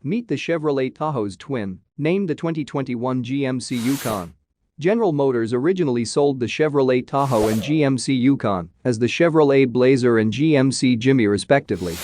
Meet the Chevrolet Tahoe's twin, named the 2021 GMC Yukon. General Motors originally sold the Chevrolet Tahoe and GMC Yukon as the Chevrolet Blazer and GMC Jimmy respectively.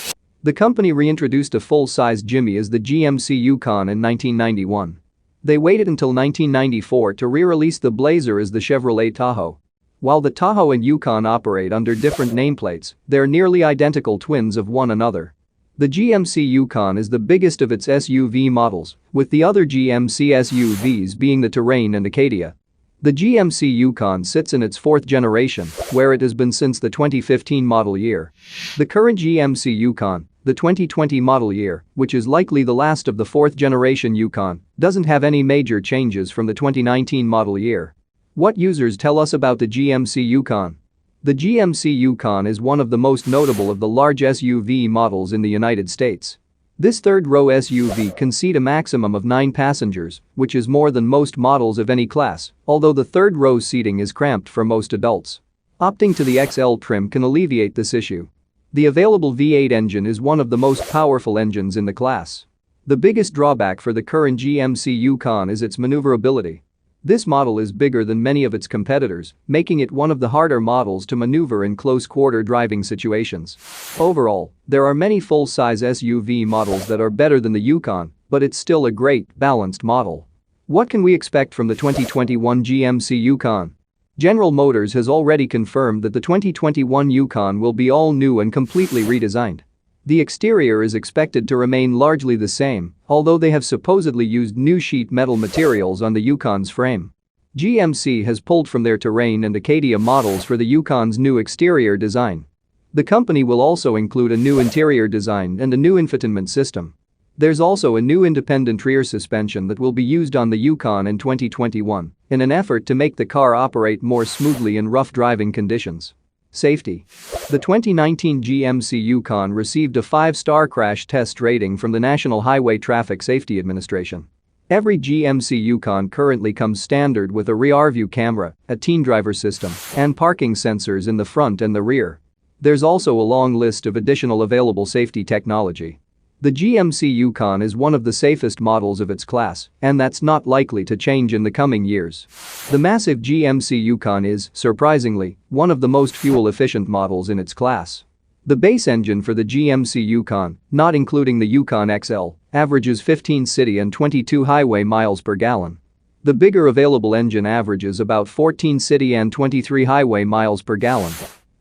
The company reintroduced a full-size Jimmy as the GMC Yukon in 1991. They waited until 1994 to re-release the Blazer as the Chevrolet Tahoe. While the Tahoe and Yukon operate under different nameplates, they're nearly identical twins of one another. The GMC Yukon is the biggest of its SUV models, with the other GMC SUVs being the Terrain and Acadia. The GMC Yukon sits in its fourth generation, where it has been since the 2015 model year. The current GMC Yukon, the 2020 model year, which is likely the last of the fourth generation Yukon, doesn't have any major changes from the 2019 model year. What users tell us about the GMC Yukon? The GMC Yukon is one of the most notable of the large SUV models in the United States. This third-row SUV can seat a maximum of 9 passengers, which is more than most models of any class, although the third-row seating is cramped for most adults. Opting to the XL trim can alleviate this issue. The available V8 engine is one of the most powerful engines in the class. The biggest drawback for the current GMC Yukon is its maneuverability. This model is bigger than many of its competitors, making it one of the harder models to maneuver in close-quarter driving situations. Overall, there are many full-size SUV models that are better than the Yukon, but it's still a great, balanced model. What can we expect from the 2021 GMC Yukon? General Motors has already confirmed that the 2021 Yukon will be all new and completely redesigned. The exterior is expected to remain largely the same, although they have supposedly used new sheet metal materials on the Yukon's frame. GMC has pulled from their Terrain and Acadia models for the Yukon's new exterior design. The company will also include a new interior design and a new infotainment system. There's also a new independent rear suspension that will be used on the Yukon in 2021 in an effort to make the car operate more smoothly in rough driving conditions. Safety. The 2019 GMC Yukon received a 5-star crash test rating from the National Highway Traffic Safety Administration. Every GMC Yukon currently comes standard with a rear-view camera, a teen driver system, and parking sensors in the front and the rear. There's also a long list of additional available safety technology. The GMC Yukon is one of the safest models of its class, and that's not likely to change in the coming years. The massive GMC Yukon is, surprisingly, one of the most fuel-efficient models in its class. The base engine for the GMC Yukon, not including the Yukon XL, averages 15 city and 22 highway miles per gallon. The bigger available engine averages about 14 city and 23 highway miles per gallon.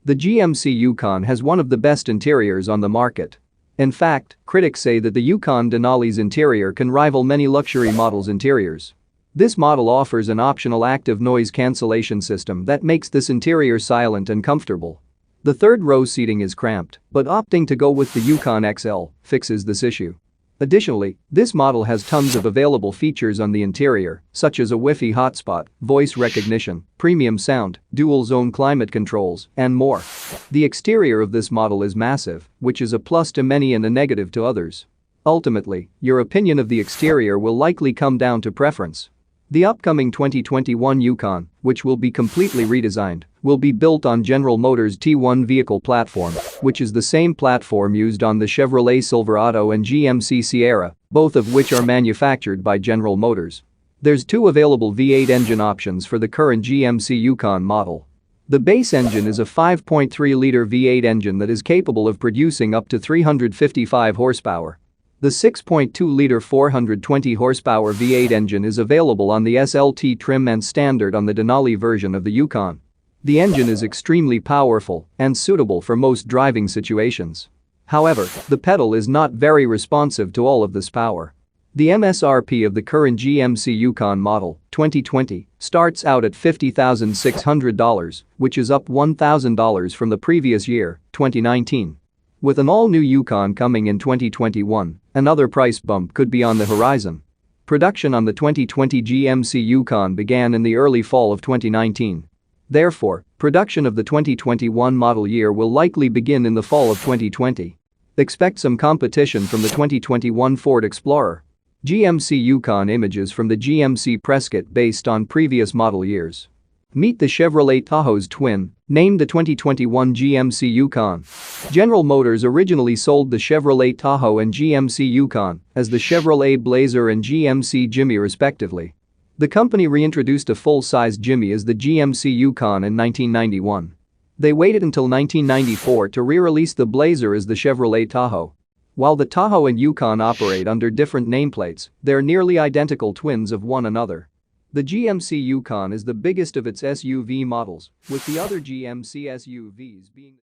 The GMC Yukon has one of the best interiors on the market. In fact, critics say that the Yukon Denali's interior can rival many luxury models' interiors. This model offers an optional active noise cancellation system that makes this interior silent and comfortable. The third-row seating is cramped, but opting to go with the Yukon XL fixes this issue. Additionally, this model has tons of available features on the interior, such as a Wi-Fi hotspot, voice recognition, premium sound, dual-zone climate controls, and more. The exterior of this model is massive, which is a plus to many and a negative to others. Ultimately, your opinion of the exterior will likely come down to preference. The upcoming 2021 Yukon, which will be completely redesigned, will be built on General Motors' T1 vehicle platform, which is the same platform used on the Chevrolet Silverado and GMC Sierra, both of which are manufactured by General Motors. There's 2 available V8 engine options for the current GMC Yukon model. The base engine is a 5.3-liter V8 engine that is capable of producing up to 355 horsepower. The 6.2-liter 420 horsepower V8 engine is available on the SLT trim and standard on the Denali version of the Yukon. The engine is extremely powerful and suitable for most driving situations. However, the pedal is not very responsive to all of this power. The MSRP of the current GMC Yukon model, 2020, starts out at $50,600, which is up $1,000 from the previous year, 2019. With an all-new Yukon coming in 2021, another price bump could be on the horizon. Production on the 2020 GMC Yukon began in the early fall of 2019. Therefore, production of the 2021 model year will likely begin in the fall of 2020. Expect some competition from the 2021 Ford Explorer. GMC Yukon images from the GMC press kit based on previous model years. Meet the Chevrolet Tahoe's twin, named the 2021 GMC Yukon. General Motors originally sold the Chevrolet Tahoe and GMC Yukon as the Chevrolet Blazer and GMC Jimmy respectively. The company reintroduced a full-size Jimmy as the GMC Yukon in 1991. They waited until 1994 to re-release the Blazer as the Chevrolet Tahoe. While the Tahoe and Yukon operate under different nameplates, they're nearly identical twins of one another. The GMC Yukon is the biggest of its SUV models, with the other GMC SUVs being